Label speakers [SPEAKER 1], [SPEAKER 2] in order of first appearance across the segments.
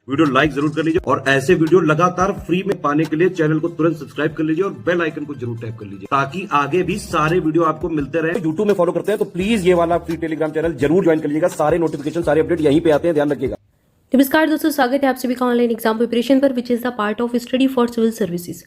[SPEAKER 1] Video like जरूर कर लीजिए और ऐसे वीडियो लगातार फ्री में पाने के लिए चैनल को तुरंत सब्सक्राइब कर लीजिए और बेल आइकन को जरूर टैप कर लीजिए ताकि आगे भी सारे वीडियो आपको मिलते रहे। यूट्यूब में फॉलो करते हैं तो प्लीज ये वाला फ्री टेलीग्राम चैनल जरूर ज्वाइन कर लीजिएगा। सारे नोटिफिकेशन सारे अपडेट यहीं पे आते हैं, ध्यान रखिएगा।
[SPEAKER 2] नमस्कार दोस्तों, स्वागत है आप सभी का ऑनलाइन एग्जाम प्रिपरेशन पर which is the part of study for civil services.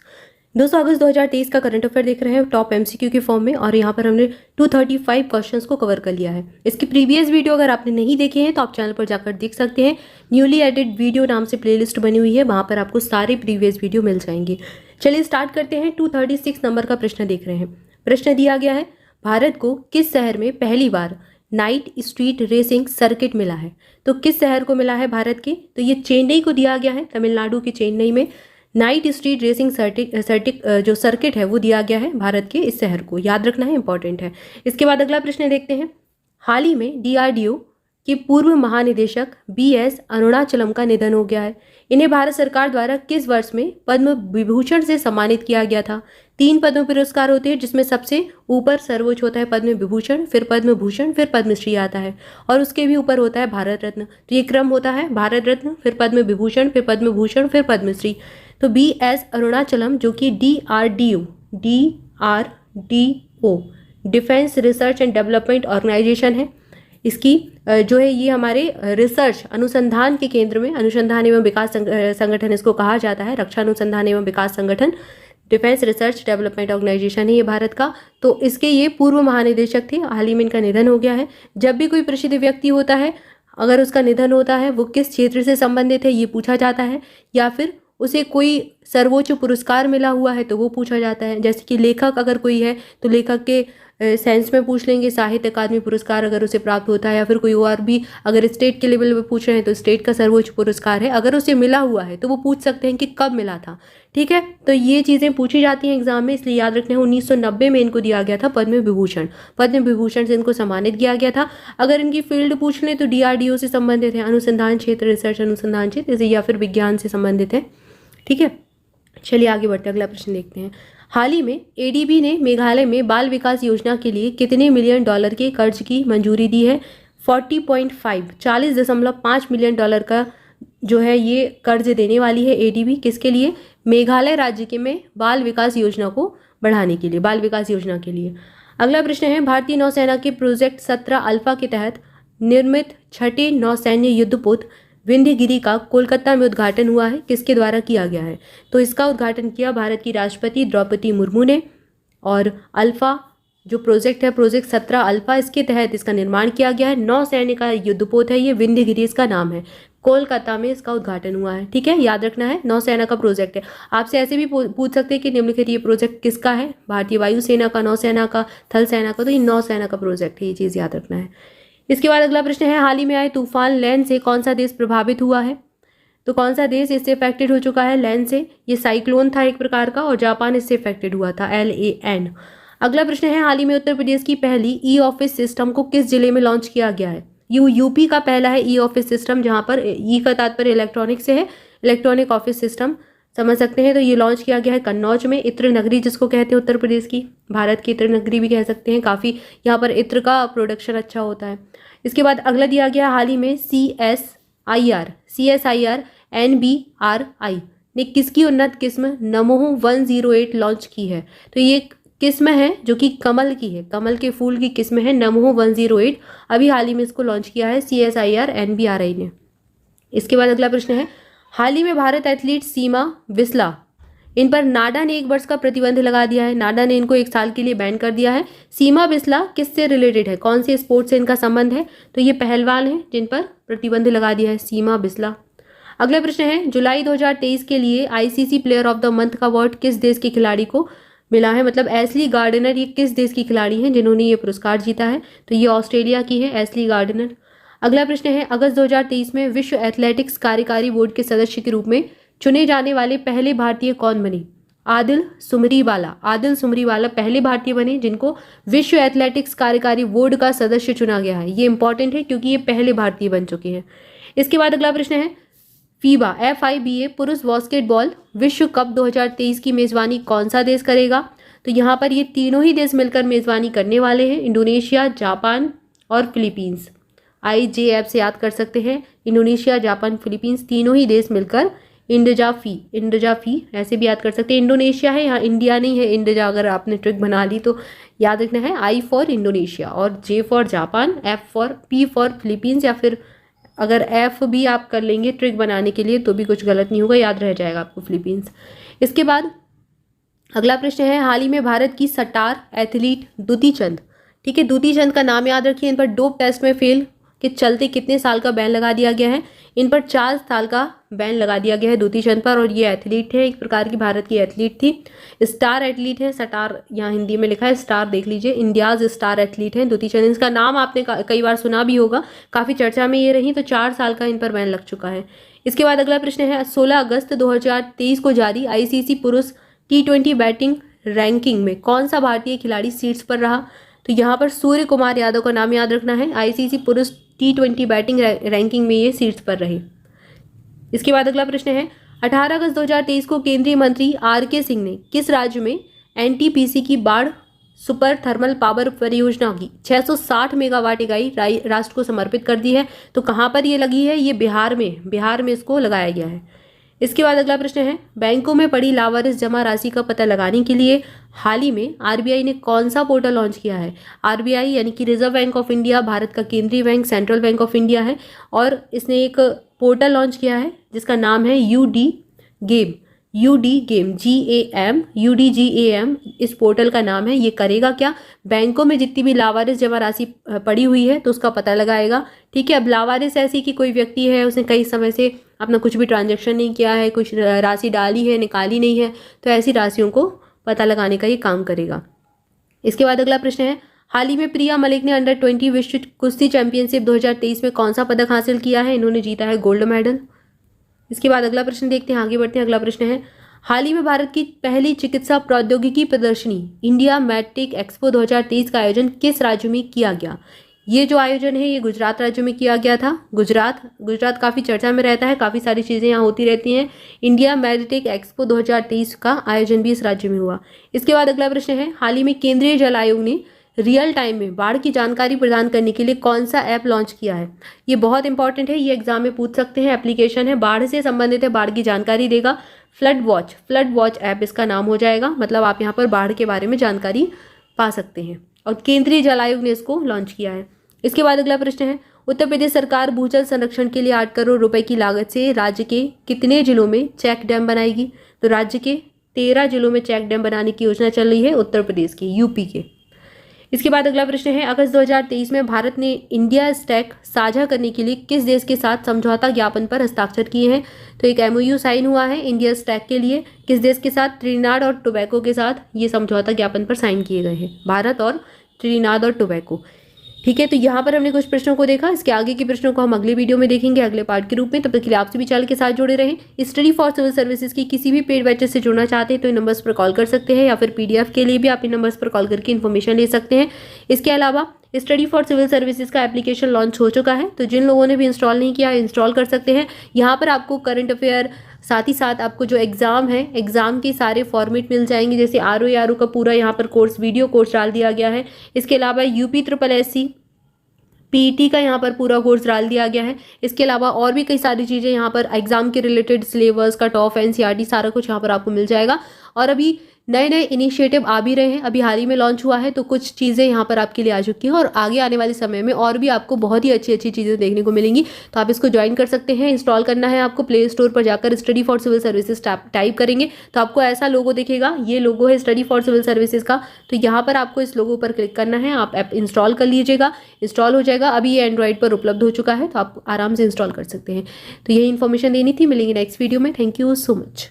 [SPEAKER 2] दोस्तों अगस्त 2023 का करंट अफेयर देख रहे हैं टॉप एमसीक्यू के फॉर्म में और यहाँ पर हमने 235 क्वेश्चंस को कवर कर लिया है। इसकी प्रीवियस वीडियो अगर आपने नहीं देखे हैं तो आप चैनल पर जाकर देख सकते हैं। न्यूली एडिड वीडियो नाम से प्लेलिस्ट बनी हुई है, वहाँ पर आपको सारे प्रीवियस वीडियो मिल जाएंगे। चलिए स्टार्ट करते हैं। 236 नंबर का प्रश्न देख रहे हैं। प्रश्न दिया गया है, भारत को किस शहर में पहली बार नाइट स्ट्रीट रेसिंग सर्किट मिला है? तो किस शहर को मिला है भारत के? तो ये चेन्नई को दिया गया है। तमिलनाडु के चेन्नई में नाइट स्ट्रीट रेसिंग जो सर्किट है वो दिया गया है भारत के इस शहर को। याद रखना है, इंपॉर्टेंट है। इसके बाद अगला प्रश्न देखते हैं। हाल ही में डीआरडीओ के पूर्व महानिदेशक बीएस अरुणाचलम का निधन हो गया है। इन्हें भारत सरकार द्वारा किस वर्ष में पद्म विभूषण से सम्मानित किया गया था? 3 पद्म पुरस्कार होते हैं जिसमें सबसे ऊपर सर्वोच्च होता है पद्म विभूषण, फिर पद्म भूषण, फिर पद्मश्री आता है और उसके भी ऊपर होता है भारत रत्न। तो ये क्रम होता है भारत रत्न, फिर पद्म विभूषण, फिर पद्म भूषण, फिर पद्मश्री। तो बीएस अरुणाचलम जो कि DRDO defence research and development organisation है, इसकी जो है ये हमारे रिसर्च अनुसंधान के केंद्र में अनुसंधान एवं विकास संगठन इसको कहा जाता है। रक्षा अनुसंधान एवं विकास संगठन, डिफेंस रिसर्च डेवलपमेंट ऑर्गेनाइजेशन है ये भारत का। तो इसके ये पूर्व महानिदेशक थे। हाल ही में इनका निधन हो गया है। जब भी कोई प्रसिद्ध व्यक्ति होता है, अगर उसका निधन होता है, वो किस क्षेत्र से संबंधित है ये पूछा जाता है, या फिर उसे कोई सर्वोच्च पुरस्कार मिला हुआ है तो वो पूछा जाता है। जैसे कि लेखक अगर कोई है तो लेखक के सेंस में पूछ लेंगे, साहित्य अकादमी पुरस्कार अगर उसे प्राप्त होता है, या फिर कोई और भी अगर स्टेट के लेवल पे पूछ रहे हैं तो स्टेट का सर्वोच्च पुरस्कार है, अगर उसे मिला हुआ है तो वो पूछ सकते हैं कि कब मिला था। ठीक है, तो ये चीज़ें पूछी जाती हैं एग्जाम में, इसलिए याद रखना है। 1990 में इनको दिया गया था पद्म विभूषण। पद्म विभूषण से इनको सम्मानित किया गया था। अगर इनकी फील्ड पूछ लें तो डीआरडीओ से संबंधित है, अनुसंधान क्षेत्र, रिसर्च अनुसंधान क्षेत्र, या फिर विज्ञान से संबंधित है। ठीक है, चलिए आगे बढ़ते अगला प्रश्न देखते हैं। हाल ही में एडीबी ने मेघालय में बाल विकास योजना के लिए कितने मिलियन डॉलर के कर्ज की मंजूरी दी है? 40.5 मिलियन डॉलर का जो है ये कर्ज देने वाली है एडीबी। किसके लिए? मेघालय राज्य के में बाल विकास योजना को बढ़ाने के लिए, बाल विकास योजना के लिए। अगला प्रश्न है, भारतीय नौसेना के प्रोजेक्ट 17 अल्फा के तहत निर्मित छठे नौसैन्य युद्धपोत विंध्यगिरि का कोलकाता में उद्घाटन हुआ है। किसके द्वारा किया गया है? तो इसका उद्घाटन किया भारत की राष्ट्रपति द्रौपदी मुर्मू ने। और अल्फा जो प्रोजेक्ट है, प्रोजेक्ट 17 अल्फा, इसके तहत इसका निर्माण किया गया है। नौसैन्य का युद्धपोत है ये, विंध्यगिरि इसका नाम है। कोलकाता में इसका उद्घाटन हुआ है। ठीक है, याद रखना है, नौसेना का प्रोजेक्ट है। आपसे ऐसे भी पूछ सकते हैं कि निम्नलिखित ये प्रोजेक्ट किसका है? भारतीय वायुसेना का, नौसेना का, थल सेना का। तो ये नौसेना का प्रोजेक्ट है, ये चीज़ याद रखना है। इसके बाद अगला प्रश्न है, हाल ही में आए तूफान लैन से कौन सा देश प्रभावित हुआ है? तो कौन सा देश इससे अफेक्टेड हो चुका है लैन से? ये साइक्लोन था एक प्रकार का और जापान इससे अफेक्टेड हुआ था, LAN। अगला प्रश्न है, हाल ही में उत्तर प्रदेश की पहली ई ऑफिस सिस्टम को किस जिले में लॉन्च किया गया है? यूपी का पहला है ई ऑफिस सिस्टम, जहाँ पर ई का तात्पर्य इलेक्ट्रॉनिक से है, इलेक्ट्रॉनिक ऑफिस सिस्टम समझ सकते हैं। तो ये लॉन्च किया गया है कन्नौज में, इत्र नगरी जिसको कहते हैं उत्तर प्रदेश की, भारत की इत्र नगरी भी कह सकते हैं। काफ़ी यहाँ पर इत्र का प्रोडक्शन अच्छा होता है। इसके बाद अगला दिया गया, हाल ही में CSIR NBRI ने किसकी उन्नत किस्म नमोह 108 लॉन्च की है? तो ये किस्म है जो कि कमल की है, कमल के फूल की किस्म है नमोह 108। अभी हाल ही में इसको लॉन्च किया है CSIR NBRI ने। इसके बाद अगला प्रश्न है, हाल ही में भारत एथलीट सीमा बिस्ला, इन पर नाडा ने 1 वर्ष का प्रतिबंध लगा दिया है। नाडा ने इनको 1 साल के लिए बैन कर दिया है। सीमा बिस्ला किससे रिलेटेड है? कौन से स्पोर्ट से इनका संबंध है? तो ये पहलवान हैं जिन पर प्रतिबंध लगा दिया है, सीमा बिस्ला। अगला प्रश्न है, जुलाई 2023 के लिए ICC player of the month का अवार्ड किस देश के खिलाड़ी को मिला है? मतलब एशली गार्डनर, ये किस देश की खिलाड़ी हैं जिन्होंने ये पुरस्कार जीता है? तो ये ऑस्ट्रेलिया की है, एशली गार्डनर। अगला प्रश्न है, अगस्त 2023 में विश्व एथलेटिक्स कार्यकारी बोर्ड के सदस्य के रूप में चुने जाने वाले पहले भारतीय कौन बने? आदिल सुमरीवाला पहले भारतीय बने जिनको विश्व एथलेटिक्स कार्यकारी बोर्ड का सदस्य चुना गया है। ये इंपॉर्टेंट है क्योंकि ये पहले भारतीय बन चुके हैं। इसके बाद अगला प्रश्न है, FIBA पुरुष बास्केटबॉल विश्व कप 2023 की मेजबानी कौन सा देश करेगा? तो यहाँ पर ये तीनों ही देश मिलकर मेजबानी करने वाले हैं, इंडोनेशिया, जापान और फिलीपींस। IJF से याद कर सकते हैं। इंडोनेशिया, जापान, फिलीपींस, तीनों ही देश मिलकर इंडोजाफी ऐसे भी याद कर सकते हैं। इंडोनेशिया है, यहाँ इंडिया नहीं है। इंडोजा अगर आपने ट्रिक बना ली तो याद रखना है I फॉर इंडोनेशिया और J for Japan, P for Philippines, या फिर अगर F भी आप कर लेंगे ट्रिक बनाने के लिए तो भी कुछ गलत नहीं होगा, याद रह जाएगा आपको फिलीपींस। इसके बाद अगला प्रश्न है, हाल ही में भारत की सटार एथलीट दुती चंद, ठीक है, दुती चंद का नाम याद रखिए। इन पर डोप टेस्ट में फेल के चलते कितने साल का बैन लगा दिया गया है? इन पर 4 साल का बैन लगा दिया गया है दुती चंद पर। और ये एथलीट है, एक प्रकार की भारत की एथलीट थी, स्टार एथलीट है। सटार यहाँ हिंदी में लिखा है, स्टार देख लीजिए, इंडियाज स्टार एथलीट है दुती चंद। इसका नाम आपने कई बार सुना भी होगा, काफ़ी चर्चा में ये रही। तो 4 साल का इन पर बैन लग चुका है। इसके बाद अगला प्रश्न है, 16 अगस्त 2023 को जारी ICC पुरुष T20 बैटिंग रैंकिंग में कौन सा भारतीय खिलाड़ी शीर्ष पर रहा? तो यहाँ पर सूर्य कुमार यादव का नाम याद रखना है। ICC पुरुष T20 बैटिंग रैंकिंग में ये शीर्ष पर रहे। इसके बाद अगला प्रश्न है, 18 अगस्त 2023 को केंद्रीय मंत्री RK सिंह ने किस राज्य में NTPC की बाढ़ सुपर थर्मल पावर परियोजना की 660 मेगावाट इकाई राष्ट्र को समर्पित कर दी है? तो कहाँ पर ये लगी है? ये बिहार में इसको लगाया गया है। इसके बाद अगला प्रश्न है, बैंकों में पड़ी लावारिस जमा राशि का पता लगाने के लिए हाल ही में RBI ने कौन सा पोर्टल लॉन्च किया है? RBI यानी कि reserve bank of India, Bharat का केंद्रीय bank, central bank of India है, और इसने एक पोर्टल लॉन्च किया है जिसका नाम है UD GAM, UDGAM इस पोर्टल का नाम है। ये करेगा क्या? बैंकों में जितनी भी लावारिस जमा राशि पड़ी हुई है तो उसका पता लगाएगा, ठीक है। अब लावारिस ऐसी कि कोई व्यक्ति है, उसने कई समय से अपना कुछ भी ट्रांजैक्शन नहीं किया है, कुछ राशि डाली है, निकाली नहीं है, तो ऐसी राशियों को पता लगाने का ये काम करेगा। इसके बाद अगला प्रश्न है, हाल ही में प्रिया मलिक ने अंडर 20 विश्व कुश्ती चैंपियनशिप 2023 में कौन सा पदक हासिल किया है? इन्होंने जीता है गोल्ड मेडल। इसके बाद अगला प्रश्न देखते हैं, आगे बढ़ते हैं। अगला प्रश्न है, हाल ही में भारत की पहली चिकित्सा प्रौद्योगिकी प्रदर्शनी इंडिया मेडिटेक एक्सपो 2023 का आयोजन किस राज्य में किया गया? ये जो आयोजन है ये गुजरात राज्य में किया गया था। गुजरात काफ़ी चर्चा में रहता है, काफ़ी सारी चीज़ें यहाँ होती रहती हैं। इंडिया मेडिटेक एक्सपो 2023 का आयोजन भी इस राज्य में हुआ। इसके बाद अगला प्रश्न है, हाल ही में केंद्रीय जल आयोग ने रियल टाइम में बाढ़ की जानकारी प्रदान करने के लिए कौन सा ऐप लॉन्च किया है? ये बहुत इंपॉर्टेंट है, ये एग्जाम में पूछ सकते हैं। एप्लीकेशन है, बाढ़ से संबंधित है, बाढ़ की जानकारी देगा। फ्लड वॉच ऐप इसका नाम हो जाएगा। मतलब आप यहाँ पर बाढ़ के बारे में जानकारी पा सकते हैं और केंद्रीय जल आयोग ने इसको लॉन्च किया है। इसके बाद अगला प्रश्न है, उत्तर प्रदेश सरकार भूजल संरक्षण के लिए 8 करोड़ रुपए की लागत से राज्य के कितने जिलों में चेक डैम बनाएगी? तो राज्य के 13 जिलों में चेक डैम बनाने की योजना चल रही है, उत्तर प्रदेश की, यूपी के। इसके बाद अगला प्रश्न है, अगस्त 2023 में भारत ने इंडिया स्टैक साझा करने के लिए किस देश के साथ समझौता ज्ञापन पर हस्ताक्षर किए हैं? तो एक MOU साइन हुआ है इंडिया स्टैक के लिए, किस देश के साथ? ट्रिनिडाद और टोबैको के साथ ये समझौता ज्ञापन पर साइन किए गए हैं, भारत और ट्रिनिडाद और टोबैको, ठीक है। तो यहाँ पर हमने कुछ प्रश्नों को देखा, इसके आगे के प्रश्नों को हम अगले वीडियो में देखेंगे, अगले पार्ट के रूप में। तब तक के लिए आपसे भी चैनल के साथ जुड़े रहें। स्टडी फॉर सिविल सर्विसेज की किसी भी पेड बैचेस से जुड़ना चाहते हैं तो इन नंबर्स पर कॉल कर सकते हैं, या फिर PDF के लिए भी आप इन नंबर्स पर कॉल करके इन्फॉर्मेशन ले सकते हैं। इसके अलावा स्टडी फॉर सिविल सर्विसेज का एप्लीकेशन लॉन्च हो चुका है, तो जिन लोगों ने भी इंस्टॉल नहीं किया है इंस्टॉल कर सकते हैं। यहाँ पर आपको करंट अफेयर, साथ ही साथ आपको जो एग्जाम है, एग्जाम के सारे फॉर्मेट मिल जाएंगे, जैसे RO का पूरा यहाँ पर कोर्स, वीडियो कोर्स डाल दिया गया है। इसके अलावा UPSSC PET का यहाँ पर पूरा कोर्स डाल दिया गया है। इसके अलावा और भी कई सारी चीज़ें यहाँ पर एग्जाम के related, syllabus, cut off, NCERT सारा कुछ यहाँ पर आपको मिल जाएगा। और अभी नए नए इनिशिएटिव आ भी रहे हैं, अभी हाल ही में लॉन्च हुआ है, तो कुछ चीज़ें यहाँ पर आपके लिए आ चुकी हैं और आगे आने वाले समय में और भी आपको बहुत ही अच्छी अच्छी चीज़ें देखने को मिलेंगी। तो आप इसको ज्वाइन कर सकते हैं। इंस्टॉल करना है आपको, प्ले स्टोर पर जाकर study for civil services type करेंगे तो आपको ऐसा लोगो दिखेगा, ये लोगो है स्टडी फॉर सिविल सर्विसेज का। तो यहाँ पर आपको इस लोगो पर क्लिक करना है, आप ऐप इंस्टॉल कर लीजिएगा, इंस्टॉल हो जाएगा। अभी ये एंड्रॉइड पर उपलब्ध हो चुका है, तो आप आराम से इंस्टॉल कर सकते हैं। तो यही इन्फॉर्मेशन देनी थी, मिलेंगे नेक्स्ट वीडियो में। Thank you so much.